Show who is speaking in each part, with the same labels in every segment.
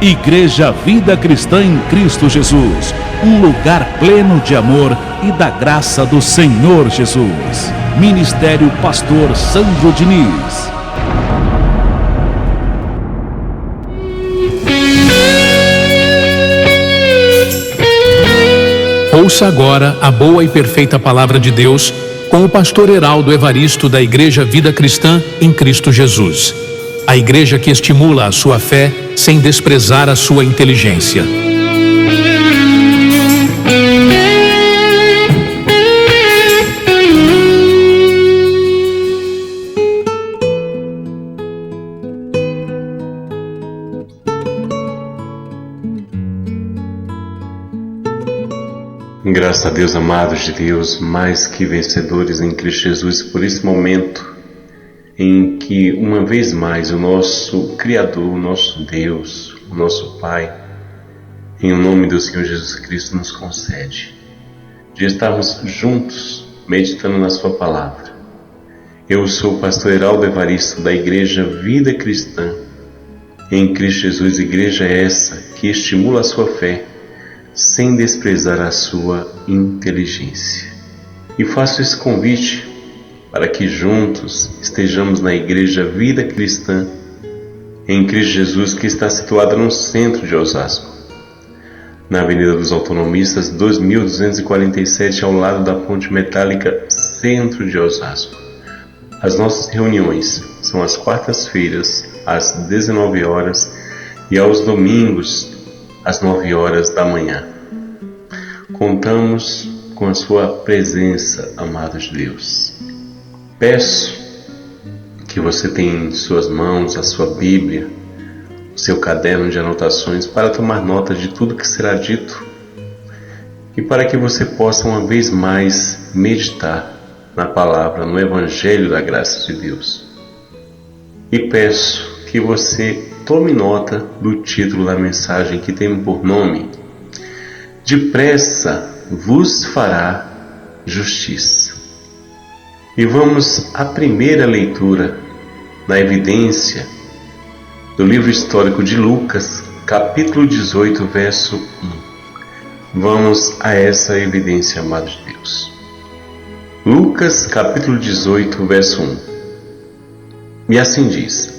Speaker 1: Igreja Vida Cristã em Cristo Jesus, um lugar pleno de amor e da graça do Senhor Jesus. Ministério Pastor Sandro Diniz.
Speaker 2: Ouça agora a boa e perfeita palavra de Deus com o pastor Heraldo Evaristo da Igreja Vida Cristã em Cristo Jesus. A igreja que estimula a sua fé sem desprezar a sua inteligência.
Speaker 3: Graças a Deus, amados de Deus, mais que vencedores em Cristo Jesus, por esse momento em que, uma vez mais, o nosso Criador, o nosso Deus, o nosso Pai, em nome do Senhor Jesus Cristo, nos concede de estarmos juntos, meditando na Sua Palavra. Eu sou o pastor Heraldo Evaristo, da Igreja Vida Cristã em Cristo Jesus, igreja essa que estimula a sua fé, sem desprezar a sua inteligência. E faço esse convite para que juntos estejamos na Igreja Vida Cristã em Cristo Jesus, que está situada no centro de Osasco, na Avenida dos Autonomistas 2247, ao lado da Ponte Metálica, centro de Osasco. As nossas reuniões são às quartas-feiras, às 19 horas, e aos domingos, às 9 horas da manhã. Contamos com a sua presença, amados de Deus. Peço que você tenha em suas mãos a sua Bíblia, o seu caderno de anotações, para tomar nota de tudo que será dito e para que você possa uma vez mais meditar na palavra, no Evangelho da graça de Deus. E peço que você tome nota do título da mensagem, que tem por nome: Depressa vos fará justiça. E vamos à primeira leitura, na evidência do livro histórico de Lucas, capítulo 18, verso 1. Vamos a essa evidência, amados de Deus. Lucas, capítulo 18, verso 1. E assim diz: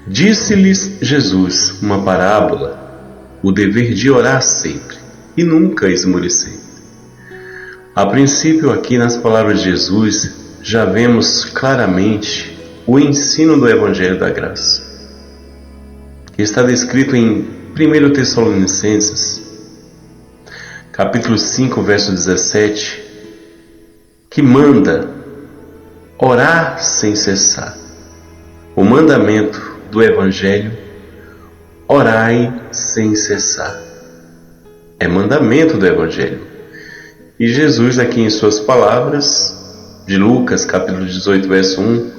Speaker 3: Disse-lhes Jesus uma parábola, o dever de orar sempre e nunca esmorecer. A princípio, aqui nas palavras de Jesus, já vemos claramente o ensino do Evangelho da Graça, que está descrito em 1 Tessalonicenses, capítulo 5, verso 17, que manda orar sem cessar. O mandamento do Evangelho: orai sem cessar. É mandamento do Evangelho. E Jesus, aqui em suas palavras, de Lucas, capítulo 18, verso 1,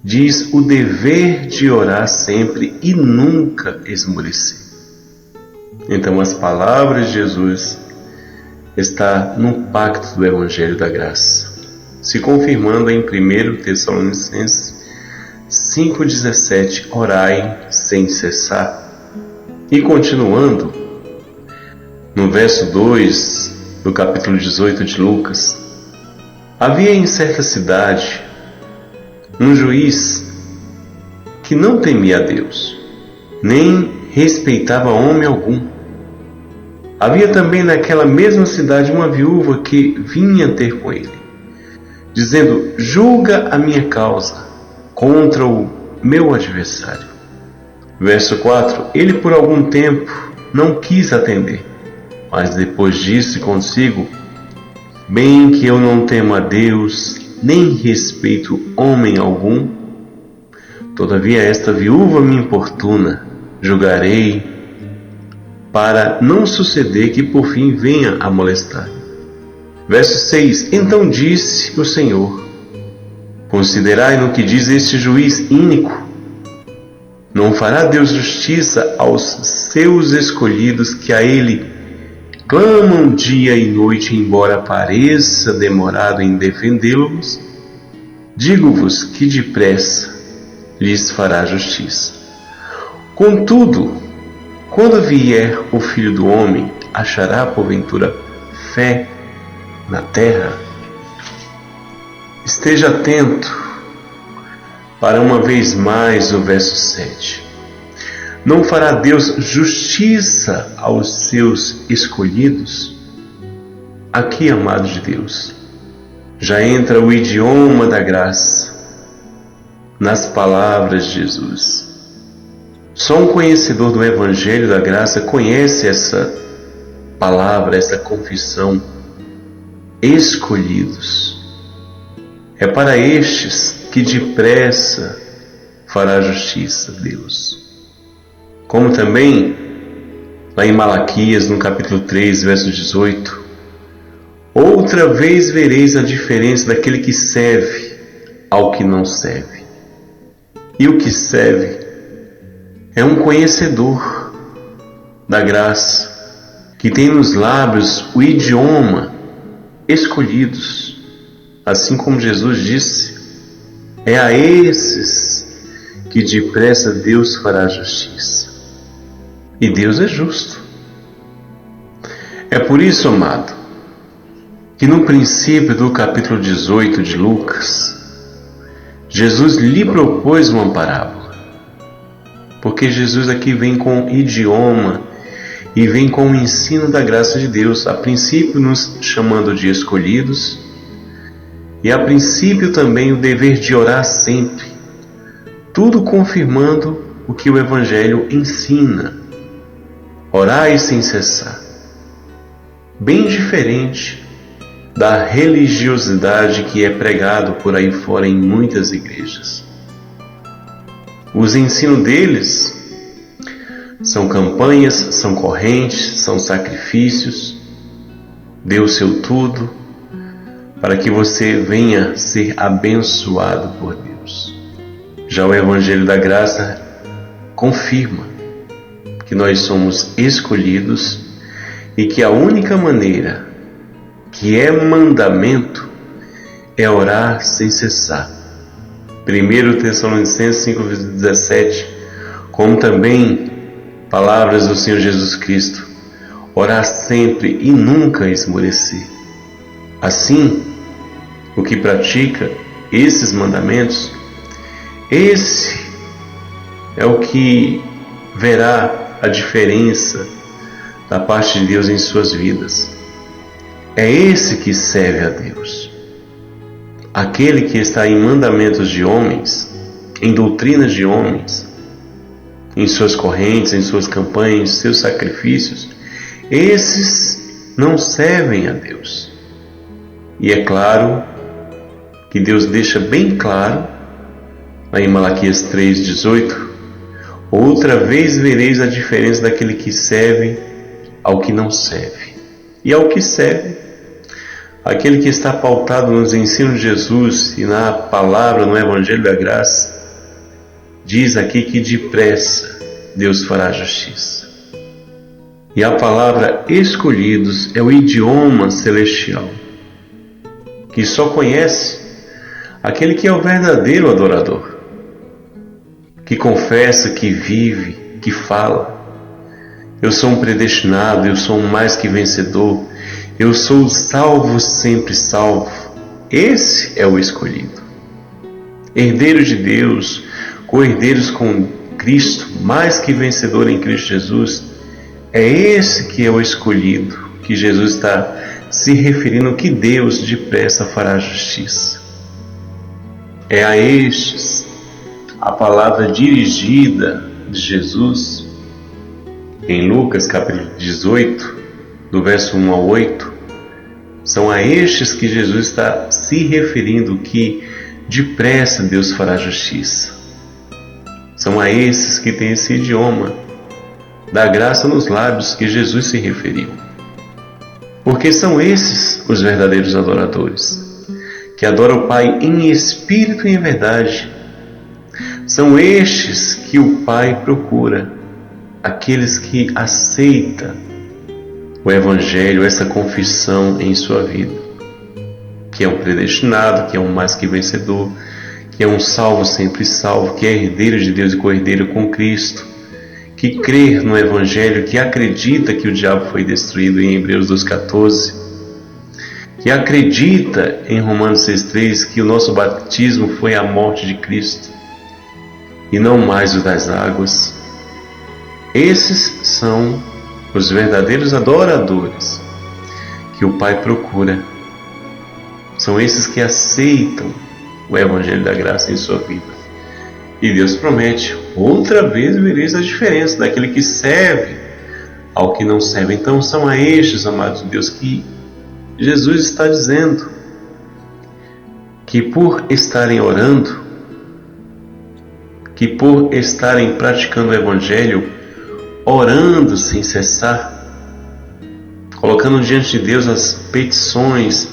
Speaker 3: diz o dever de orar sempre e nunca esmorecer. Então, as palavras de Jesus estão no pacto do Evangelho da Graça, se confirmando em 1 Tessalonicenses 5,17, orai sem cessar. E continuando, no verso 2 do capítulo 18 de Lucas: havia em certa cidade um juiz que não temia a Deus, nem respeitava homem algum. Havia também naquela mesma cidade uma viúva que vinha ter com ele, dizendo: julga a minha causa contra o meu adversário. Verso 4: ele por algum tempo não quis atender, mas depois disse consigo: bem que eu não temo a Deus, nem respeito homem algum, todavia esta viúva me importuna, julgarei, para não suceder que por fim venha a molestar. Verso 6: então disse o Senhor: considerai no que diz este juiz ínico. Não fará Deus justiça aos seus escolhidos, que a Ele clamam dia e noite, embora pareça demorado em defendê-los? Digo-vos que depressa lhes fará justiça. Contudo, quando vier o Filho do Homem, achará porventura fé na terra? Esteja atento para uma vez mais o verso 7. Não fará Deus justiça aos seus escolhidos? Aqui, amado de Deus, já entra o idioma da graça nas palavras de Jesus. Só um conhecedor do Evangelho da Graça conhece essa palavra, essa confissão, escolhidos. É para estes que depressa fará justiça Deus. Como também, lá em Malaquias, no capítulo 3, verso 18, outra vez vereis a diferença daquele que serve ao que não serve. E o que serve é um conhecedor da graça, que tem nos lábios o idioma escolhidos, assim como Jesus disse, é a esses que depressa Deus fará justiça. E Deus é justo. É por isso, amado, que no princípio do capítulo 18 de Lucas, Jesus lhe propôs uma parábola. Porque Jesus aqui vem com idioma e vem com o ensino da graça de Deus, a princípio nos chamando de escolhidos, e a princípio também o dever de orar sempre, tudo confirmando o que o Evangelho ensina. Orai sem cessar. Bem diferente da religiosidade que é pregado por aí fora em muitas igrejas. Os ensinos deles são campanhas, são correntes, são sacrifícios. Dê o seu tudo para que você venha ser abençoado por Deus. Já o Evangelho da Graça confirma que nós somos escolhidos e que a única maneira que é mandamento é orar sem cessar. 1 Tessalonicenses 5,17, como também palavras do Senhor Jesus Cristo, orar sempre e nunca esmorecer. Assim, o que pratica esses mandamentos, esse é o que verá a diferença da parte de Deus em suas vidas. É esse que serve a Deus. Aquele que está em mandamentos de homens, em doutrinas de homens, em suas correntes, em suas campanhas, em seus sacrifícios, esses não servem a Deus. E é claro que Deus deixa bem claro, lá em Malaquias 3,18, outra vez vereis a diferença daquele que serve ao que não serve. E ao que serve, aquele que está pautado nos ensinos de Jesus e na palavra, no Evangelho da Graça, diz aqui que depressa Deus fará justiça. E a palavra escolhidos é o idioma celestial, que só conhece aquele que é o verdadeiro adorador, que confessa, que vive, que fala: eu sou um predestinado, eu sou um mais que vencedor, eu sou o salvo, sempre salvo. Esse é o escolhido. Herdeiros de Deus, co-herdeiros com Cristo, mais que vencedor em Cristo Jesus. É esse que é o escolhido, que Jesus está se referindo, que Deus depressa fará justiça. É a estes a palavra dirigida de Jesus em Lucas capítulo 18, do verso 1 ao 8, são a estes que Jesus está se referindo, que depressa Deus fará justiça. São a esses que têm esse idioma da graça nos lábios que Jesus se referiu. Porque são esses os verdadeiros adoradores, que adoram o Pai em espírito e em verdade. São estes que o Pai procura, aqueles que aceitam o Evangelho, essa confissão em sua vida, que é um predestinado, que é um mais que vencedor, que é um salvo sempre salvo, que é herdeiro de Deus e co-herdeiro com Cristo, que crê no Evangelho, que acredita que o diabo foi destruído em Hebreus 2,14, que acredita em Romanos 6,3 que o nosso batismo foi a morte de Cristo e não mais o das águas. Esses são os verdadeiros adoradores que o Pai procura. São esses que aceitam o Evangelho da Graça em sua vida. E Deus promete: outra vez vereis a diferença daquele que serve ao que não serve. Então são a estes, amados de Deus, que Jesus está dizendo que por estarem orando, que por estarem praticando o Evangelho, orando sem cessar, colocando diante de Deus as petições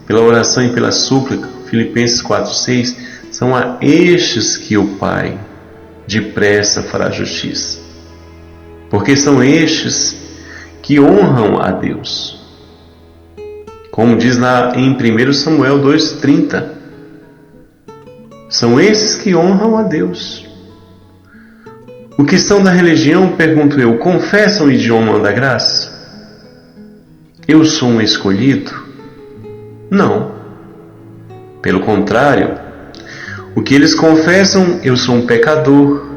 Speaker 3: pela oração e pela súplica, Filipenses 4,6, são a estes que o Pai depressa fará justiça, porque são estes que honram a Deus, como diz lá em 1 Samuel 2,30, são esses que honram a Deus. O que são da religião, pergunto eu, confessam o idioma da graça? Eu sou um escolhido? Não. Pelo contrário, o que eles confessam: eu sou um pecador,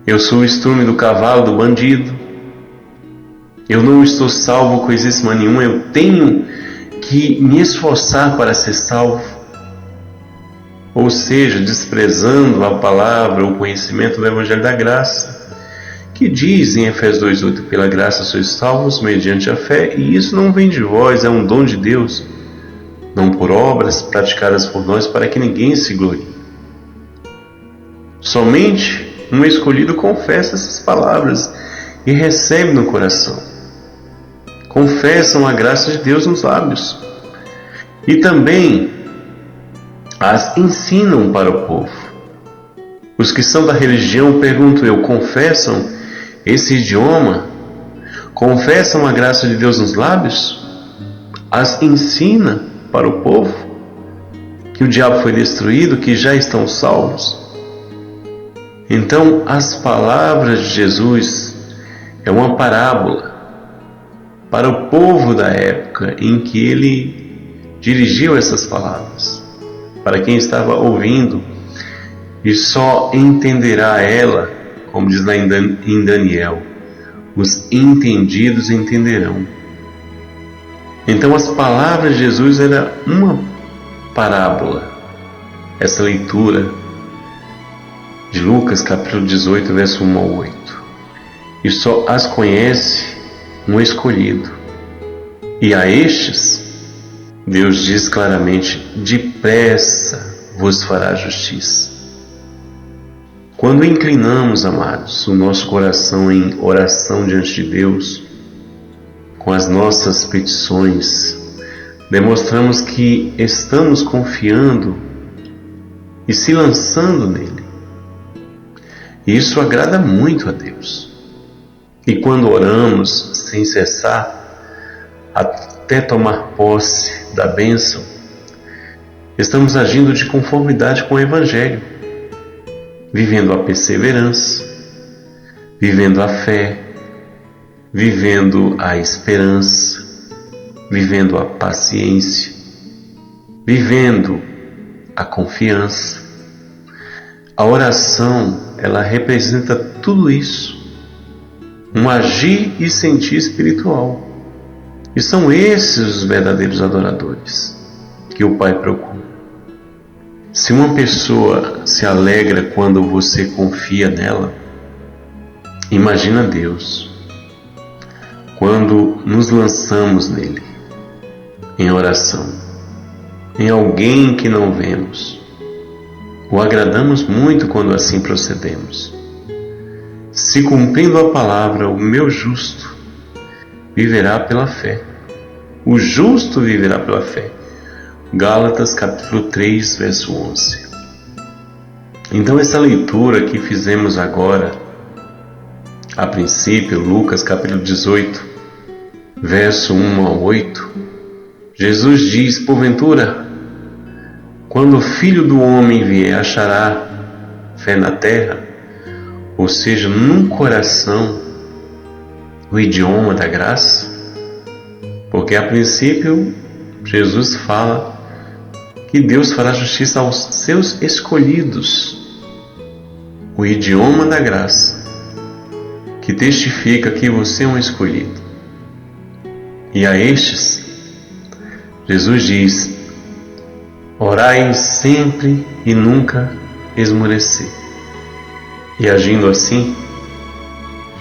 Speaker 3: eu sou o estrume do cavalo do bandido, eu não estou salvo coisíssima nenhuma, eu tenho que me esforçar para ser salvo. Ou seja, desprezando a palavra, o conhecimento do Evangelho da Graça, que diz em Efésios 2,8, pela graça sois salvos mediante a fé, e isso não vem de vós, é um dom de Deus, não por obras praticadas por nós, para que ninguém se glorie. Somente um escolhido confessa essas palavras e recebe no coração. Confessam a graça de Deus nos lábios e também as ensinam para o povo. Os que são da religião, pergunto eu, confessam esse idioma? Confessam a graça de Deus nos lábios? As ensina para o povo que o diabo foi destruído, que já estão salvos? Então, as palavras de Jesus é uma parábola para o povo da época em que ele dirigiu essas palavras. Para quem estava ouvindo, e só entenderá ela, como diz lá em Daniel, os entendidos entenderão. Então as palavras de Jesus era uma parábola. Essa leitura de Lucas capítulo 18, verso 1 ao 8. E só as conhece um escolhido. E a estes, Deus diz claramente: depressa vos fará justiça. Quando inclinamos, amados, o nosso coração em oração diante de Deus, com as nossas petições, demonstramos que estamos confiando e se lançando nele. E isso agrada muito a Deus. E quando oramos sem cessar, até tomar posse da bênção, estamos agindo de conformidade com o Evangelho, vivendo a perseverança, vivendo a fé, vivendo a esperança, vivendo a paciência, vivendo a confiança. A oração, ela representa tudo isso, um agir e sentir espiritual. E são esses os verdadeiros adoradores que o Pai procura. Se uma pessoa se alegra quando você confia nela, imagina Deus. Quando nos lançamos nele, em oração, em alguém que não vemos, o agradamos muito quando assim procedemos. Se cumprindo a palavra, o meu justo viverá pela fé. O justo viverá pela fé. Gálatas capítulo 3, verso 11. Então essa leitura que fizemos agora, a princípio, Lucas capítulo 18, verso 1 ao 8, Jesus diz: porventura, quando o Filho do Homem vier, achará fé na terra? ou seja, num coração, o idioma da graça? Porque a princípio Jesus fala que Deus fará justiça aos seus escolhidos. O idioma da graça, que testifica que você é um escolhido. E a estes, Jesus diz: orai sempre e nunca esmorecer. E agindo assim,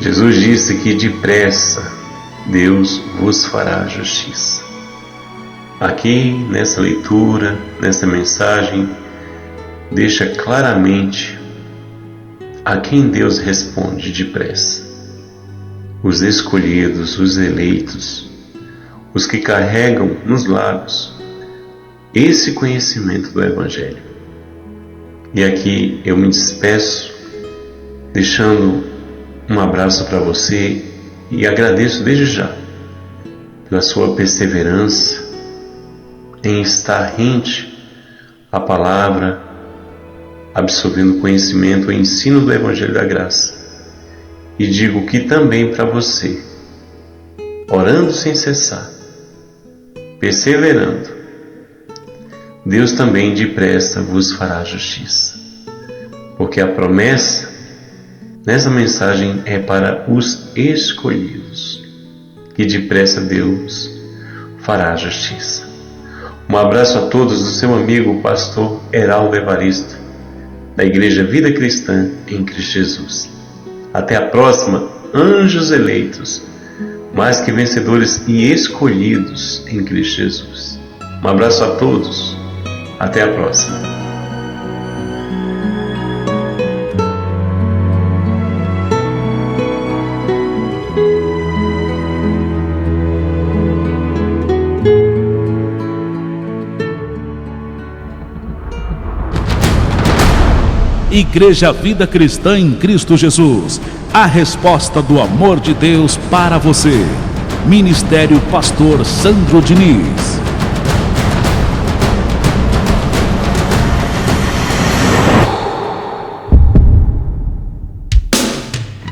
Speaker 3: Jesus disse que depressa Deus vos fará justiça. Aqui, nessa leitura, nessa mensagem, deixa claramente a quem Deus responde depressa: os escolhidos, os eleitos, os que carregam nos lábios esse conhecimento do Evangelho. E aqui eu me despeço, deixando um abraço para você e agradeço desde já pela sua perseverança em estar rente à palavra, absorvendo conhecimento e ensino do Evangelho da Graça. E digo que também para você, orando sem cessar, perseverando, Deus também depressa vos fará justiça. Porque a promessa nessa mensagem é para os escolhidos, que depressa Deus fará justiça. Um abraço a todos do seu amigo, pastor Heraldo Evaristo, da Igreja Vida Cristã em Cristo Jesus. Até a próxima, anjos eleitos, mais que vencedores e escolhidos em Cristo Jesus. Um abraço a todos. Até a próxima.
Speaker 1: Igreja Vida Cristã em Cristo Jesus, a resposta do amor de Deus para você. Ministério Pastor Sandro Diniz.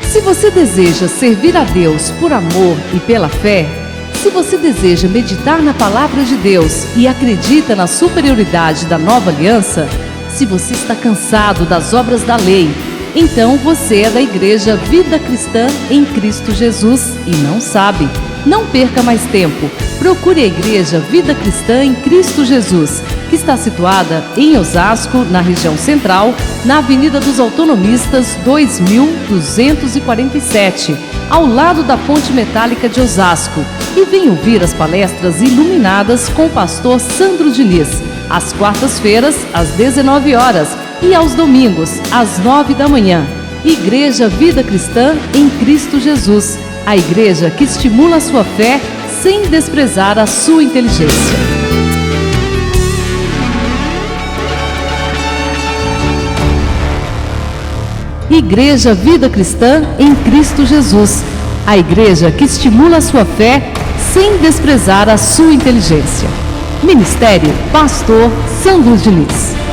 Speaker 4: Se você deseja servir a Deus por amor e pela fé, se você deseja meditar na Palavra de Deus e acredita na superioridade da nova aliança, se você está cansado das obras da lei, então você é da Igreja Vida Cristã em Cristo Jesus e não sabe. Não perca mais tempo. Procure a Igreja Vida Cristã em Cristo Jesus, que está situada em Osasco, na região central, na Avenida dos Autonomistas 2247, ao lado da Ponte Metálica de Osasco. E venha ouvir as palestras iluminadas com o pastor Sandro Diniz, às quartas-feiras, às 19 horas e aos domingos, às 9 da manhã. Igreja Vida Cristã em Cristo Jesus, a igreja que estimula a sua fé sem desprezar a sua inteligência. Igreja Vida Cristã em Cristo Jesus, a igreja que estimula a sua fé sem desprezar a sua inteligência. Ministério Pastor Sandro Diniz.